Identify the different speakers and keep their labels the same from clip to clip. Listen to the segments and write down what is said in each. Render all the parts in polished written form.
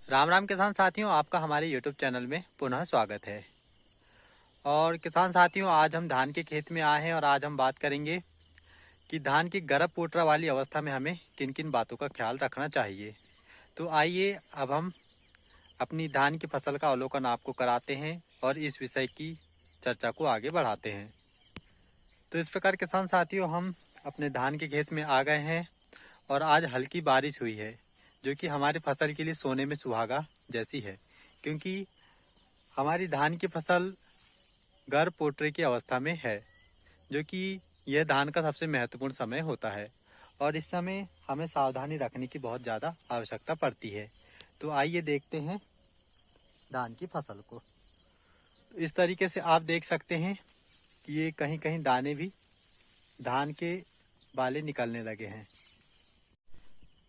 Speaker 1: राम राम किसान साथियों, आपका हमारे YouTube चैनल में पुनः स्वागत है। और किसान साथियों, आज हम धान के खेत में आए हैं और आज हम बात करेंगे कि धान की गरब पोटरा वाली अवस्था में हमें किन किन बातों का ख्याल रखना चाहिए। तो आइए अब हम अपनी धान की फसल का अवलोकन आपको कराते हैं और इस विषय की चर्चा को आगे बढ़ाते हैं। तो इस प्रकार किसान साथियों, हम अपने धान के खेत में आ गए हैं और आज हल्की बारिश हुई है, जो कि हमारी फसल के लिए सोने में सुहागा जैसी है, क्योंकि हमारी धान की फसल गर्भ पोटरे की अवस्था में है, जो कि यह धान का सबसे महत्वपूर्ण समय होता है और इस समय हमें सावधानी रखने की बहुत ज़्यादा आवश्यकता पड़ती है। तो आइए देखते हैं धान की फसल को। तो इस तरीके से आप देख सकते हैं कि ये कहीं कहीं दाने भी धान के बाले निकलने लगे हैं।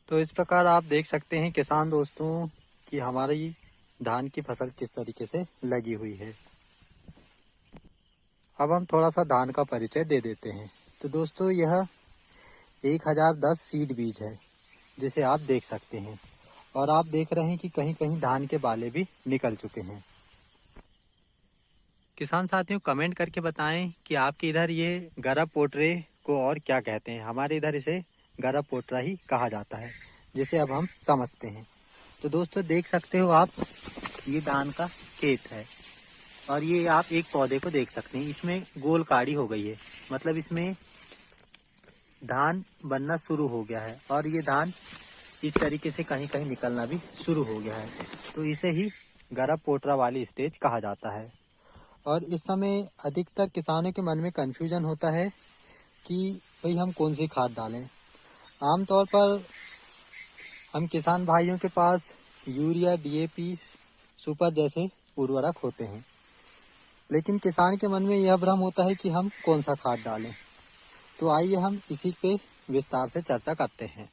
Speaker 1: तो इस प्रकार आप देख सकते हैं किसान दोस्तों कि हमारी धान की फसल किस तरीके से लगी हुई है। अब हम थोड़ा सा धान का परिचय दे देते हैं। तो दोस्तों, यह 1010 सीड बीज है जिसे आप देख सकते हैं और आप देख रहे हैं कि कहीं कहीं धान के बाले भी निकल चुके हैं। किसान साथियों, कमेंट करके बताएं कि आपके इधर ये गरब पोटरे को और क्या कहते हैं। हमारे इधर इसे गरब पोटरा ही कहा जाता है, जिसे अब हम समझते हैं। तो दोस्तों, देख सकते हो आप, ये धान का खेत है और ये आप एक पौधे को देख सकते हैं। इसमें गोल काड़ी हो गई है, मतलब इसमें धान बनना शुरू हो गया है और ये धान इस तरीके से कहीं कहीं निकलना भी शुरू हो गया है। तो इसे ही गरब पोटरा वाली स्टेज कहा जाता है। और इस समय अधिकतर किसानों के मन में कंफ्यूजन होता है कि भाई हम कौन सी खाद डालें। आमतौर पर हम किसान भाइयों के पास यूरिया, डीएपी, सुपर जैसे उर्वरक होते हैं, लेकिन किसान के मन में यह भ्रम होता है कि हम कौन सा खाद डालें। तो आइए हम इसी पे विस्तार से चर्चा करते हैं।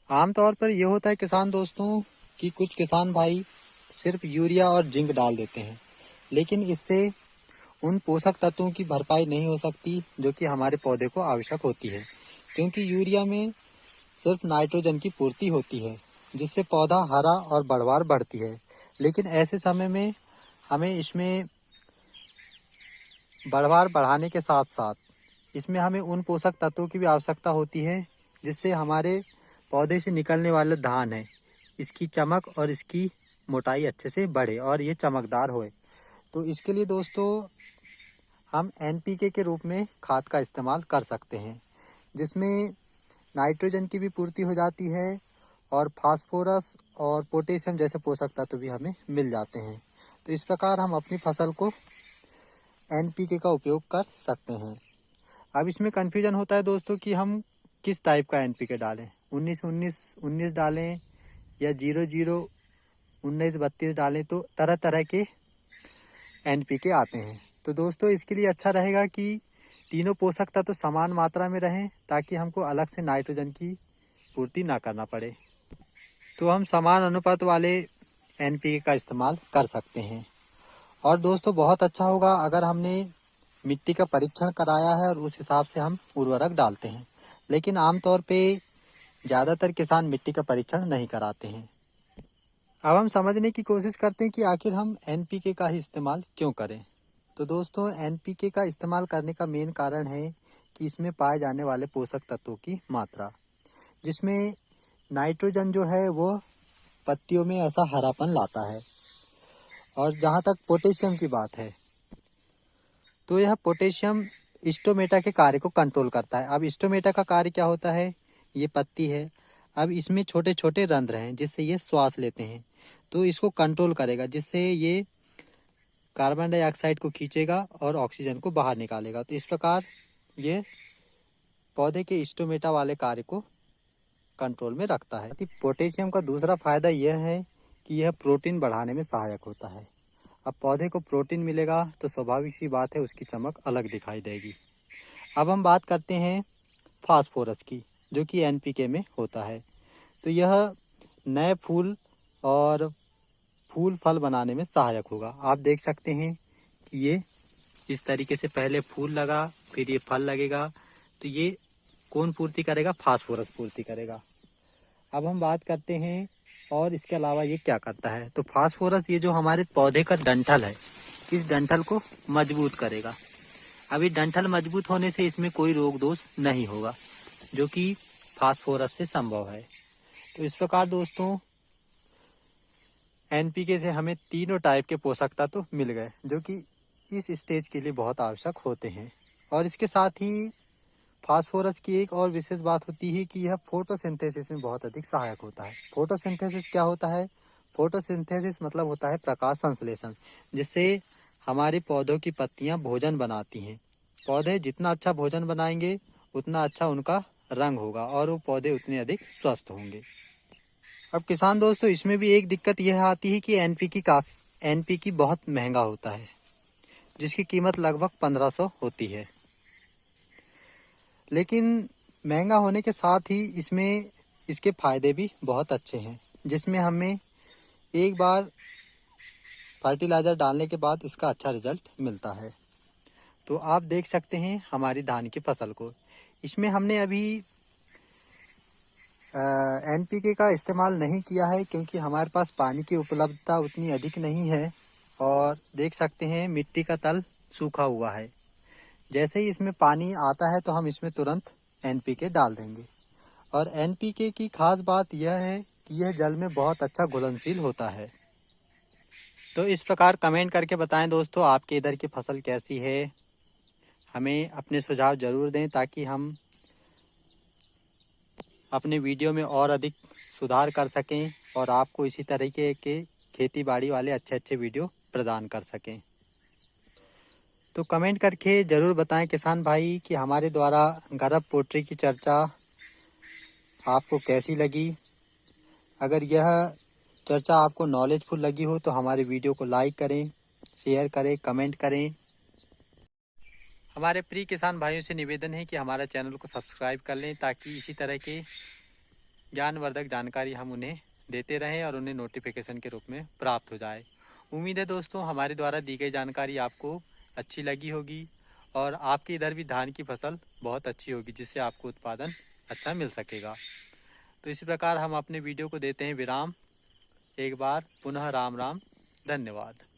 Speaker 1: आमतौर पर यह होता है किसान दोस्तों कि कुछ किसान भाई सिर्फ यूरिया और जिंक डाल देते हैं, लेकिन इससे उन पोषक तत्वों की भरपाई नहीं हो सकती जो कि हमारे पौधे को आवश्यक होती है, क्योंकि यूरिया में सिर्फ नाइट्रोजन की पूर्ति होती है, जिससे पौधा हरा और बढ़वार बढ़ती है। लेकिन ऐसे समय में हमें इसमें बढ़वार बढ़ाने के साथ साथ इसमें हमें उन पोषक तत्वों की भी आवश्यकता होती है, जिससे हमारे पौधे से निकलने वाला धान है, इसकी चमक और इसकी मोटाई अच्छे से बढ़े और ये चमकदार होए। तो इसके लिए दोस्तों हम एनपीके के रूप में खाद का इस्तेमाल कर सकते हैं, जिसमें नाइट्रोजन की भी पूर्ति हो जाती है और फास्फोरस और पोटेशियम जैसे पोषक तत्व भी हमें मिल जाते हैं। तो इस प्रकार हम अपनी फसल को एनपीके का उपयोग कर सकते हैं। अब इसमें कन्फ्यूजन होता है दोस्तों कि हम किस टाइप का एनपीके डालें, 19-19-19 डालें या 00-19-32 डालें। तो तरह तरह के एनपीके आते हैं। तो दोस्तों, इसके लिए अच्छा रहेगा कि तीनों पोषक तत्व समान मात्रा में रहें, ताकि हमको अलग से नाइट्रोजन की पूर्ति ना करना पड़े। तो हम समान अनुपात वाले एनपीके का इस्तेमाल कर सकते हैं। और दोस्तों, बहुत अच्छा होगा अगर हमने मिट्टी का परीक्षण कराया है और उस हिसाब से हम उर्वरक डालते हैं, लेकिन आमतौर पे ज़्यादातर किसान मिट्टी का परीक्षण नहीं कराते हैं। अब हम समझने की कोशिश करते हैं कि आखिर हम एनपीके का ही इस्तेमाल क्यों करें। तो दोस्तों, एनपीके का इस्तेमाल करने का मेन कारण है कि इसमें पाए जाने वाले पोषक तत्वों की मात्रा, जिसमें नाइट्रोजन जो है वो पत्तियों में ऐसा हरापन लाता है। और जहाँ तक पोटेशियम की बात है, तो यह पोटेशियम स्टोमेटा के कार्य को कंट्रोल करता है। अब स्टोमेटा का कार्य क्या होता है, ये पत्ती है, अब इसमें छोटे छोटे रंध्र हैं जिससे ये श्वास लेते हैं, तो इसको कंट्रोल करेगा, जिससे ये कार्बन डाइऑक्साइड को खींचेगा और ऑक्सीजन को बाहर निकालेगा। तो इस प्रकार ये पौधे के स्टोमेटा वाले कार्य को कंट्रोल में रखता है। पोटेशियम का दूसरा फायदा यह है कि यह प्रोटीन बढ़ाने में सहायक होता है। अब पौधे को प्रोटीन मिलेगा तो स्वाभाविक सी बात है उसकी चमक अलग दिखाई देगी। अब हम बात करते हैं फास्फोरस की, जो कि एनपीके में होता है। तो यह नए फूल और फूल फल बनाने में सहायक होगा। आप देख सकते हैं कि ये इस तरीके से पहले फूल लगा, फिर ये फल लगेगा, तो ये कौन पूर्ति करेगा, फास्फोरस पूर्ति करेगा। अब हम बात करते हैं और इसके अलावा ये क्या करता है, तो फास्फोरस ये जो हमारे पौधे का डंठल है, इस डंठल को मजबूत करेगा। अभी डंठल मजबूत होने से इसमें कोई रोग दोष नहीं होगा, जो कि फास्फोरस से संभव है। तो इस प्रकार दोस्तों एनपीके से हमें तीनों टाइप के पोषक तत्व मिल गए, जो कि इस स्टेज के लिए बहुत आवश्यक होते हैं। और इसके साथ ही फास्फोरस की एक और विशेष बात होती है कि यह फोटोसिंथेसिस में बहुत अधिक सहायक होता है। फोटोसिंथेसिस क्या होता है? फोटोसिंथेसिस मतलब होता है प्रकाश संश्लेषण, जिससे हमारे पौधों की पत्तियां भोजन बनाती हैं। पौधे जितना अच्छा भोजन बनाएंगे उतना अच्छा उनका रंग होगा और वो पौधे उतने अधिक स्वस्थ होंगे। अब किसान दोस्तों इसमें भी एक दिक्कत यह आती है कि एनपीके बहुत महंगा होता है, जिसकी कीमत लगभग 1500 होती है। लेकिन महंगा होने के साथ ही इसमें इसके फायदे भी बहुत अच्छे हैं, जिसमें हमें एक बार फर्टिलाइज़र डालने के बाद इसका अच्छा रिजल्ट मिलता है। तो आप देख सकते हैं हमारी धान की फसल को, इसमें हमने अभी एनपीके का इस्तेमाल नहीं किया है, क्योंकि हमारे पास पानी की उपलब्धता उतनी अधिक नहीं है। और देख सकते हैं मिट्टी का तल सूखा हुआ है। जैसे ही इसमें पानी आता है तो हम इसमें तुरंत एनपीके डाल देंगे। और एनपीके की खास बात यह है कि यह जल में बहुत अच्छा घुलनशील होता है। तो इस प्रकार कमेंट करके बताएं दोस्तों आपके इधर की फसल कैसी है। हमें अपने सुझाव ज़रूर दें ताकि हम अपने वीडियो में और अधिक सुधार कर सकें और आपको इसी तरीके के खेती बाड़ी वाले अच्छे अच्छे वीडियो प्रदान कर सकें। तो कमेंट करके ज़रूर बताएं किसान भाई कि हमारे द्वारा गर्भ पोल्ट्री की चर्चा आपको कैसी लगी। अगर यह चर्चा आपको नॉलेजफुल लगी हो तो हमारे वीडियो को लाइक करें, शेयर करें, कमेंट करें। हमारे प्रिय किसान भाइयों से निवेदन है कि हमारा चैनल को सब्सक्राइब कर लें, ताकि इसी तरह के ज्ञानवर्धक जानकारी हम उन्हें देते रहें और उन्हें नोटिफिकेशन के रूप में प्राप्त हो जाए। उम्मीद है दोस्तों हमारे द्वारा दी गई जानकारी आपको अच्छी लगी होगी और आपके इधर भी धान की फसल बहुत अच्छी होगी, जिससे आपको उत्पादन अच्छा मिल सकेगा। तो इसी प्रकार हम अपने वीडियो को देते हैं विराम। एक बार पुनः राम राम, धन्यवाद।